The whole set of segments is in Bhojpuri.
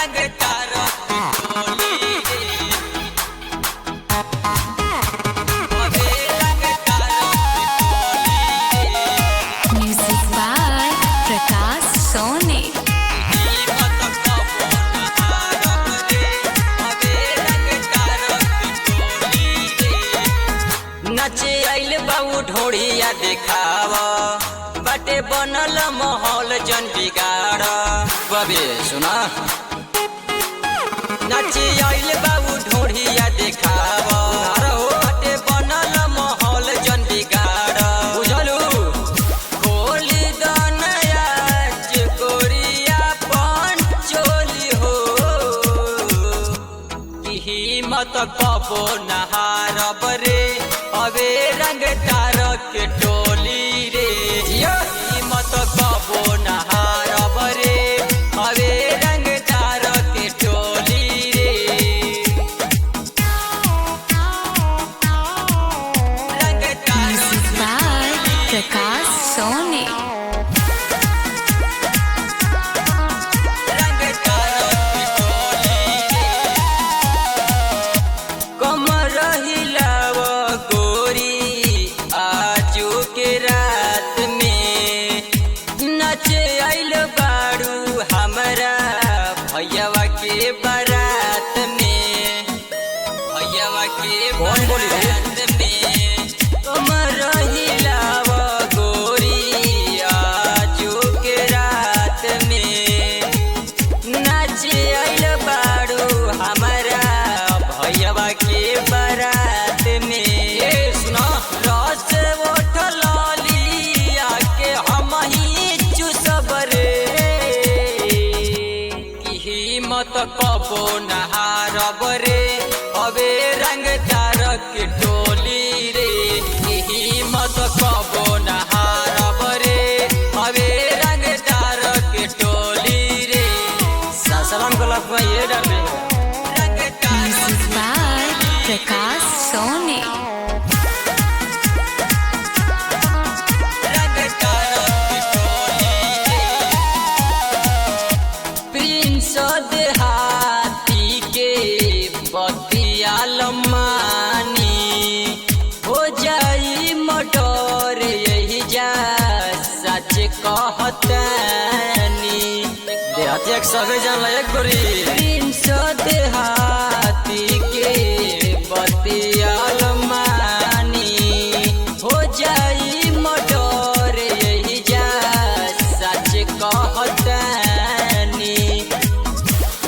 रंग तारा टोली रे अबे रंग तारा टोली रे म्यूजिक बाय प्रकाश सोने। नचे आइल बाबू ढोड़िया देखावा बाटे बनल माहौल जन बिगाड़ बबे सुना नचे आइल बाबू ढोड़िया देखावा बाटे बनल माहौल जन बिगाड़ बुझलू खोली दनया गोरिया पंचोली हो हिम्मत कबो नहारब रे अबे रंग तारा के टोली रे हिम्मत कबो नहारब रे अबे रंग तारा के टोली रे रंग तारा म्यूजिक बाय प्रकाश सोने। रंग तारा के टोली रे कमर हिलाव गोरी आजू के रात में नचे आइल बाड़ू हमरा भैयावा के बारात में भैयावा के बारात में कमर हिलाव गोरी आजू के रात में नचे आइल बाड़ू हमरा भैयावा के बारात में सुना रस उठल लिया के हम ही चुसब रे कि हिम्मत कबो नहारब रे अबे रंग तारा के टोली रे कि हिम्मत कबो नहारब रे अबे रंग तारा के टोली रे सलाम गलत में ये डरे रंग तारा म्यूजिक बाय प्रकाश सोने। रंग तारा के टोली रे प्रिंस देहाती के बतिया लमानी हो जाई मडर यही जा सच कहतानी देहाती एक सगे जान एक गोरी प्रिंस देहाती के बतिया लमानी हो जाई मडर यही जा सच कहतानी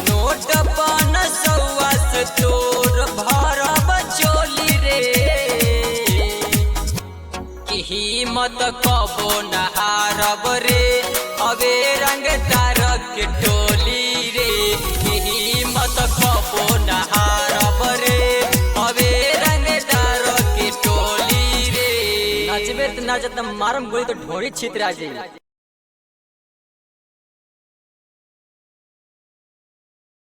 नोट पन सौस तोर भरब चोली रे कि हिम्मत कबो नहारब रे अबे रंग तारा के टोली रे कि हिम्मत कबो नहारब रे अबे रंग तारा के टोली रे नाचबे त नाचत मारम गोली तो ढोरी छितरा जाई।